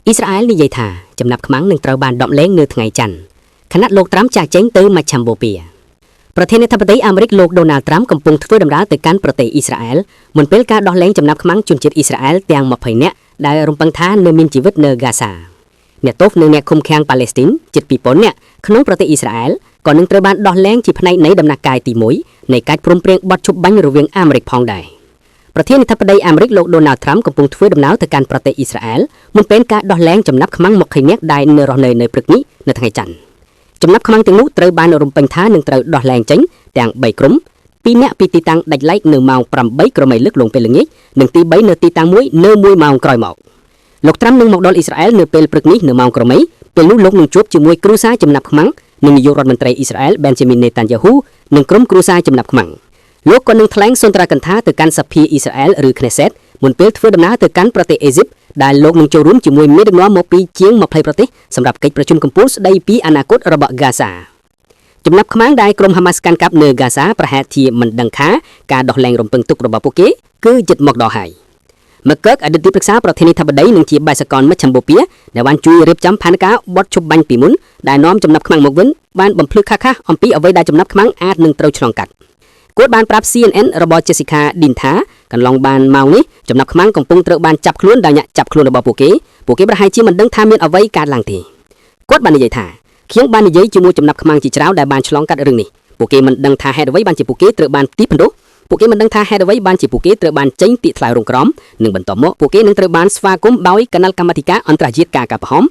អ៊ីស្រាអែលនិយាយថាចំណាប់ខ្មាំងនឹងត្រូវបានដកលែងនៅថ្ងៃច័ន្ទខណៈលោកត្រាំចាក់ចែងទៅមជ្ឈមបូព៌ាប្រធានាធិបតីអាមេរិកលោកដូណាល់ត្រាំកំពុងធ្វើដំណើរទៅកាន់ប្រទេសអ៊ីស្រាអែលមុនពេលការដោះលែងចំណាប់ខ្មាំងជនជាតិអ៊ីស្រាអែលទាំង20នាក់ដែលរំពឹងថានៅមានជីវិតនៅហ្គាសាអ្នកទោសនិងអ្នកឃុំឃាំងប៉ាឡេស្ទីនជិត 2000 នាក់ក្នុងប្រទេសអ៊ីស្រាអែលក៏នឹងត្រូវបានដោះលែងជាផ្នែកនៃដំណាក់កាយទី1នៃកិច្ចព្រមព្រៀងបទឈប់បាញ់រវាងអាមេរិកផងដែរប្រធានាធិបតីអាមេរិកលោកដូណាល់ត្រាំកំពុងធ្វើដំណើរទៅកាន់ប្រទេសអ៊ីស្រាអែលមុនពេលការដោះលែងចំណាប់ខ្មាំង20នាក់ដែលនៅរស់នៅព្រឹកនេះនៅថ្ងៃច័ន្ទចំណាប់ខ្មាំងទាំងនោះត្រូវបានរំពឹងថានឹងត្រូវដោះលែងចេញទាំង3ក្រុម2នាក់ពីទីតាំងដាច់ឡែកនៅម៉ោង8ក្រោយលើកលងពេលល្ងាចនិងទី3នៅទីតាំងមួយនៅ1ម៉ោងក្រោយមកលោកត្រាំនឹងមកដល់អ៊ីស្រាអែលនៅពេលព្រឹកនេះនៅម៉ោងក្រោយពេលនោះលោកនឹងជួបជាមួយគ្រួសារចំណាប់ខ្មាំងនិងនាយករដ្ឋមន្ត្រីអ៊ីស្រាអែល Benjamin Netanyahu និងក្រុមគ្រួសារចំណាប់ខ្មាំងលោកក៏នឹងថ្លែងសុន្ទរកថាទៅកាន់សភាអ៊ីស្រាអែលឬ Knesset មុនពេលធ្វើដំណើរទៅកាន់ប្រទេសអេស៊ីបដែលលោកនឹងចូលរួមជាមួយមេដឹកនាំមកពីជាង20ប្រទេសសម្រាប់កិច្ចប្រជុំកំពូលស្ដីពីអនាគតរបស់ហ្គាសាចំណាប់ខ្មាំងដែលក្រុមហាម៉ាស់កាន់កាប់នៅហ្គាសាប្រហែលជាមិនដឹងថាការដោះលែងរំពឹងទុករបស់ពួកគេគឺជិតមកដល់ហើយMcGurk អតីតទីប្រឹក្សាប្រធានាធិបតីនិងជាបេសកលមជ្ឈមបូព៌ាដែលបានជួយរៀបចំផែនការបទឈប់បាញ់ពីមុនដែលនាំចំណាប់ខ្មាំងមកវិញបានបំភ្លឺខាស់អំពីអ្វីដែលចំណាប់ខ្មាំងអាចនឹងត្រូវឆ្លងកាត់គាត់បានប្រាប់ CNN របស់ Jessica Dean ថាកន្លងបានម៉ោងនេះចំណាប់ខ្មាំងកំពុងត្រូវបានចាប់ខ្លួនដោយអ្នកចាប់ខ្លួនរបស់ពួកគេប្រហែលជាមិនដឹងថាមានអ្វីកើតឡើងទេគាត់បាននិយាយថាខ្ញុំបាននិយាយជាមួយចំណាប់ខ្មាំងជាច្រើនដែលបានឆ្លងកាត់រឿងនេះពួកគេមិនដឹងថាហេតុអ្វីបានជាពួកគេត្រូវបានទីបណ្ដុះពួកគេមិនដឹងថាហេតុអ្វីបានជាពួកគេត្រូវបានចេញទីថ្លៃរងក្រមនិងបន្តមកពួកគេនឹងត្រូវបានស្វាគមន៍ដោយគណៈកម្មាធិការអន្តរជាតិការកាប់ហំ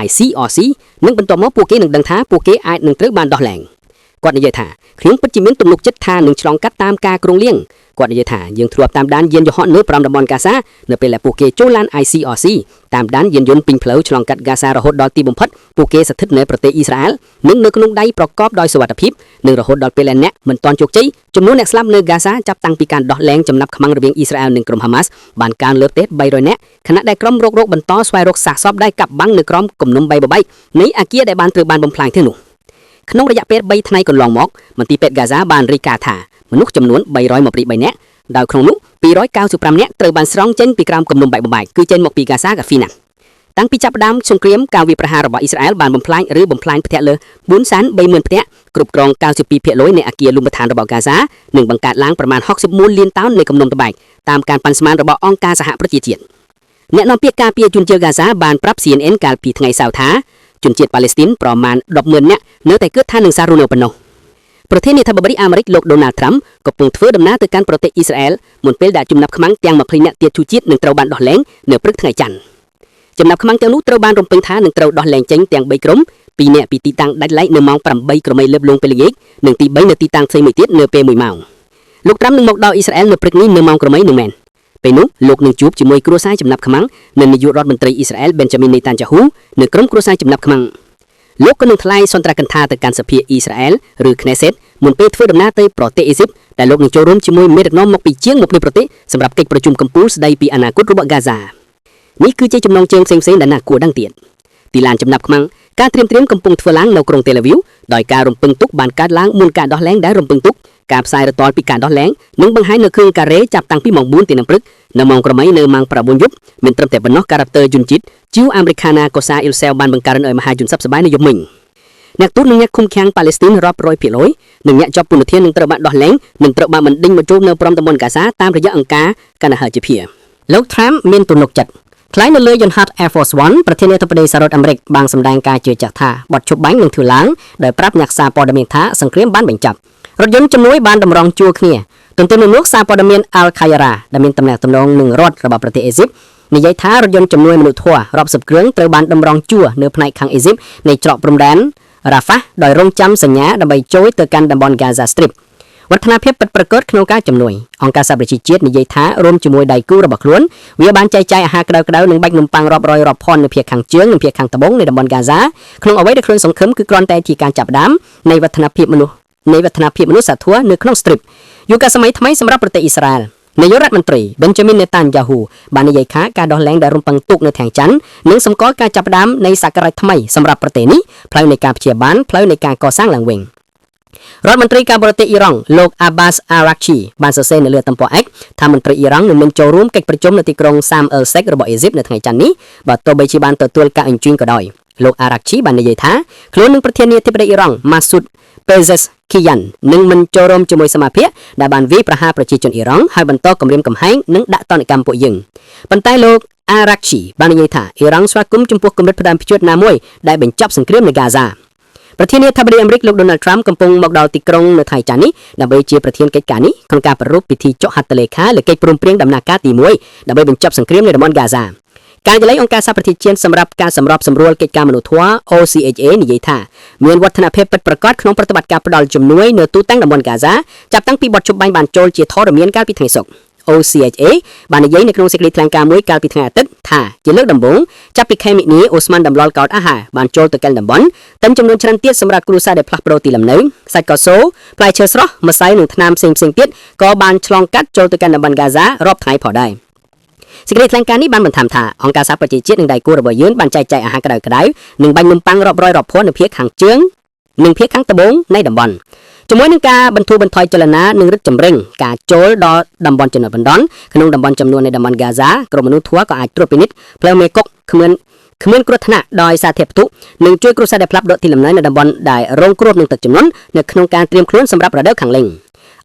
ICRC និងបន្តមកពួកគេនឹងដឹងថាពួកគេអាចនឹងត្រូវបានដោះលែងគាត់និយាយថាខ្ញុំពិតជាមានទំនុកចិត្តថានឹងឆ្លងកាត់តាមការគ្រោងលៀងគាត់និយាយថាយើងធ្លាប់តាមដានយានយន្តនៅ5តំបន់ហ្គាសានៅពេលដែលពួកគេចូលឡាន ICRC តាមដានយានយន្តពេញផ្លូវឆ្លងកាត់ហ្គាសារហូតដល់ទីបំផុតពួកគេស្ថិតនៅប្រទេសអ៊ីស្រាអែលនិងនៅក្នុងដៃប្រកបដោយសុវត្ថិភាពនិងរហូតដល់ពេលដែលអ្នកមិនទាន់ជោគជ័យចំនួនអ្នកស្លាប់នៅហ្គាសាចាប់តាំងពីការដោះលែងចំណាប់ខ្មាំងរវាងអ៊ីស្រាអែលនិងក្រុមហាម៉ាស់បានកើនលើសទេ300នាក់ខណៈដែលក្រុមរករបន្តស្វែងរកសាកសពដែលកាប់បាំងនៅក្រោមគំនុំបែកបបែកនៃអគារដែលបានត្រូវបានបំផ្លាញទៅនោះក្នុងរយៈពេល3ថ្ងៃកន្លងមកមន្ទីរពេទ្យហ្គាសាបានរាយការណ៍ថាមនុស្សចំនួន323នាក់ដោយក្នុងនោះ295នាក់ត្រូវបានស្រង់ចេញពីក្រោមគំនុំបែកបបែកគឺចេញមកពីហ្គាសាកាហ្វីណាតាំងពីចាប់ផ្ដើមសង្គ្រាមការវាយប្រហាររបស់អ៊ីស្រាអែលបានបំផ្លាញផ្ទះលើ 430,000 ផ្ទះគ្រប់គ្រង 92% នៃអគារលំដ្ឋានរបស់ហ្គាសានិងបង្កើតឡើងប្រមាណ61លានតោននៃគំនុំត្បែកតាមការប៉ាន់ស្មានរបស់អង្គការសហប្រជាជាតិអ្នកនាំពាក្យការពារជនជាតិហ្គាសាបានប្រាប់ CNN កាលពីថ្ងៃសៅរ៍ថាជនជាតិប៉ាឡេស្ទីនប្រមាណ 10,000 នាក់នៅតែគិតថានឹងសារនៅប៉ុណ្ណោះប្រធានាធិបតីអាមេរិកលោកដូណាល់ត្រាំកំពុងធ្វើដំណើរទៅកាន់ប្រទេសអ៊ីស្រាអែលមុនពេលដែលចំណាប់ខ្មាំងទាំង20នាក់ទៀតជូជាតិនឹងត្រូវបានដោះលែងនៅព្រឹកថ្ងៃច័ន្ទចំណាប់ខ្មាំងទាំងនោះត្រូវបានរំពឹងថានឹងត្រូវដោះលែងចេញទាំង3ក្រុម2នាក់ពីទីតាំងដាច់ឡែកនៅម៉ោង8ក្រោយលើកលងពេលល្ងាចនិងទី3នៅទីតាំងផ្សេងមួយទៀតនៅពេល1ម៉ោងលោកត្រាំនឹងមកដល់អ៊ីស្រាអែលនៅព្រឹកនេះនៅម៉ោងក្រោយនឹងមែនពេលនោះលោកនឹងជួបជាមួយគ្រួសារចំណាប់ខ្មាំងនិងនាយករដ្ឋមន្ត្រីអ៊ីស្រាអែល Benjamin Netanyahu និងក្រុមគ្រួសារចំណាប់ខ្មាំងលោកក៏នឹងថ្លែងសន្ទរកថាទៅកាន់សភាអ៊ីស្រាអែលឬ Knesset មុនពេលធ្វើដំណើរទៅប្រទេសអេស៊ីបដែលលោកនឹងចូលរួមជាមួយមេដឹកនាំមកពីជាង20ប្រទេសសម្រាប់កិច្ចប្រជុំកំពូលស្ដីពីអនាគតរបស់ហ្គាសានេះគឺជាចំណងជើងផ្សេងៗដែលណាគួរដឹងទៀតទីឡានចំណាប់ខ្មាំងការត្រៀមកំពុងធ្វើឡើងនៅក្រុងតេលអាវីវដោយការរំពឹងទុកបានកើតឡើងមុនការដោះលែងដែលរំពឹងទុកការផ្សាយរតលពីការដោះលែងនិងបង្ហាញនៅគ្រឿងការ៉េចាប់តាំងពីម៉ោង4ទីនឹងព្រឹកនៅម៉ោងក្រោយនៅម៉ោង9យប់មានត្រឹមតែប៉ុណ្ណោះការ៉ាប់ទ័រយន្តជាតិជីវអាមេរិកាណាកូសាអ៊ីលសែលបានបង្កើនឲ្យមហាជនស័ព្ទសប្បាយនៅយប់មិញអ្នកទូតនិងអ្នកឃុំឃាំងប៉ាឡេស្ទីនរាប់រយភាគរយនិងអ្នកជាប់ពន្ធនាគារនឹងត្រូវបានដោះលែងនិងត្រូវបានបណ្ដេញបញ្ចូលនៅព្រំតំបន់ហ្គាសាតាមរយៈអង្គការកណ្ដាលជាភាលោកត្រាំមានទំនុកចិត្តថ្លែងនៅលើយន្តហោះ Air Force One ប្រធានាធិបតីសហរដ្ឋអាមេរិកបានសម្ដែងការជឿជាក់ថាបទឈប់បាញ់នឹងធ្វើឡើងដោយប្រាប់អ្នកសារព័ត៌មានថាសង្គ្រាមបានបញ្ចប់រថយន្តជំនួយបានតម្រង់ជួរគ្នាទន្ទឹមនឹងនោះសារព័ត៌មាន Al Khayra ដែលមានទំនាក់ទំនងនឹងរដ្ឋរបស់ប្រទេសអេស៊ីបនិយាយថារថយន្តជំនួយមនុស្សធម៌រាប់សិបគ្រឿងត្រូវបានតម្រង់ជួរនៅផ្នែកខាងអេស៊ីបនៃច្រកព្រំដែន Rafah ដោយរងចាំសញ្ញាដើម្បីចូលទៅកាន់តំបន់ Gaza Strip វឌ្ឍនភាពពិតប្រាកដក្នុងការជំនួយអង្គការសហប្រជាជាតិនិយាយថារួមជាមួយដៃគូរបស់ខ្លួនវាបានចែកចាយអាហារក្តៅៗនិងបាច់នំប៉័ងរាប់រយរាប់ពាន់នៅភាគខាងជើងនិងភាគខាងត្បូងនៃតំបន់ Gaza ក្នុងអ្វីដែលខ្លួនសង្ឃឹមគឺគ្រាន់តែជាការចាប់ផ្ដើមនៃវឌ្ឍនភាពមនុស្សសាធម៌នៅក្នុង Strip យុគសម័យថ្មីសម្រាប់ប្រទេសអ៊ីស្រាអែលនាយករដ្ឋមន្ត្រី Benjamin Netanyahu បាននិយាយថាការដោះលែងដែលរំពឹងទុកនៅថ្ងៃច័ន្ទនឹងសម្គាល់ការចាប់ផ្ដើមនៃសក្តានុពលថ្មីសម្រាប់ប្រទេសនេះផ្លូវនៃការព្យាបាលផ្លូវនៃការកសាងឡើងវិញ រដ្ឋមន្ត្រីការបរទេសអ៊ីរ៉ង់លោក Abbas Araghchi បានសរសេរនៅលើទំព័រ X ថាមន្ត្រីអ៊ីរ៉ង់នឹងមិនចូលរួមកិច្ចប្រជុំនៅទីក្រុង Sharm el-Sheikh របស់អេស៊ីបនៅថ្ងៃច័ន្ទនេះបើទោះបីជាបានទទួលការអញ្ជើញក៏ដោយលោក Araghchi បាននិយាយថាខ្លួននឹងប្រធានាធិបតីអ៊ីរ៉ង់ Masoud Pezeshkian នឹងមិនចូលរួមជាមួយសមាភិកដែលបានវាយប្រហារប្រជាជនអ៊ីរ៉ង់ហើយបន្តគំរាមកំហែងនិងដាក់ទណ្ឌកម្មពួកយើងប៉ុន្តែលោក Araghchi បាននិយាយថាអ៊ីរ៉ង់ស្វាគមន៍ចំពោះគំនិតផ្ដាំព្យួរណាមួយដែលបញ្ចប់សង្គ្រាមនៅហ្គាហ្សាប្រធានាធិបតីអាមេរិកលោក Donald Trump កំពុងមកដល់ទីក្រុងនៅថ្ងៃច័ន្ទនេះដើម្បីជាប្រធានកិច្ចការនេះក្នុងការប្រារព្ធពិធីចុះហត្ថលេខាលើកិច្ចព្រមព្រៀងដំណាក់កាលទី1ដើម្បីបញ្ចប់សង្គ្រាមនៅតំបន់ហ្គាហ្សាការិយាល័យអង្គការសហប្រជាជាតិសម្រាប់ការសម្របសម្រួលកិច្ចការមនុស្សធម៌ OCHA និយាយថាមានវឌ្ឍនភាពពិតប្រាកដក្នុងប្រតិបត្តិការផ្ដល់ជំនួយនៅទូទាំងតំបន់ហ្គាហ្សាចាប់តាំងពីបទជុំបាញ់បានចូលជាធរមានកាលពីថ្ងៃសុក្រOCHA បាននិយាយនៅក្នុងសេចក្តីថ្លែងការណ៍មួយកាលពីថ្ងៃអាទិត្យថាជាលើកដំបូងចាប់ពីខែមិនិនាអូស្មန်ដំឡល់កោតអាហារបានចូលទៅកាន់តំបន់តែចំនួនច្រើនទៀតសម្រាប់គ្រួសារដែលផ្លាស់ប្ដូរទីលំនៅសាច់កោសូផ្លែឈើស្រស់ម្សៅនិងថ្នាំផ្សេងៗទៀតក៏បានឆ្លងកាត់ចូលទៅកាន់តំបន់ហ្គាហ្សារាប់ថ្ងៃផងដែរសេចក្តីថ្លែងការណ៍នេះបានបន្ថែមថាអង្គការសហប្រជាជាតិនិងដៃគូរបស់យើងបានចែកចាយអាហារក្តៅៗនិងបាញ់នំប៉័ងរាប់រយរាប់ពាន់នៅភាគខាងជើងនិងភាគខាងត្បូងនៃតំបន់ជាមួយនឹងការបន្ធូរបន្ថយចលនានិងរឹតចម្រេញការចូលដល់តំបន់ចំណុចបណ្ដន់ក្នុងតំបន់ចំនួននៃតំបន់ហ្គាហ្សាក្រុមមនុស្សធម៌ក៏អាចត្រួតពិនិត្យផ្លូវមេគង្គគ្មានគ្រោះថ្នាក់ដោយសារធាតុផ្ទុះនិងជួយគ្រួសារដែលផ្លាប់ដកទីលំនៅនៅតំបន់ដែលរងគ្រោះនឹងទឹកជំនន់នៅក្នុងការត្រៀមខ្លួនសម្រាប់រដូវខាងលិច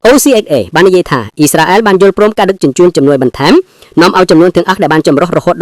OCHA បាននិយាយថាអ៊ីស្រាអែលបានយល់ព្រមការដឹកជញ្ជូនជំនួយបន្ថែមនាំឲ្យចំនួនទាំងអស់ដែលបានចម្រុះរហូត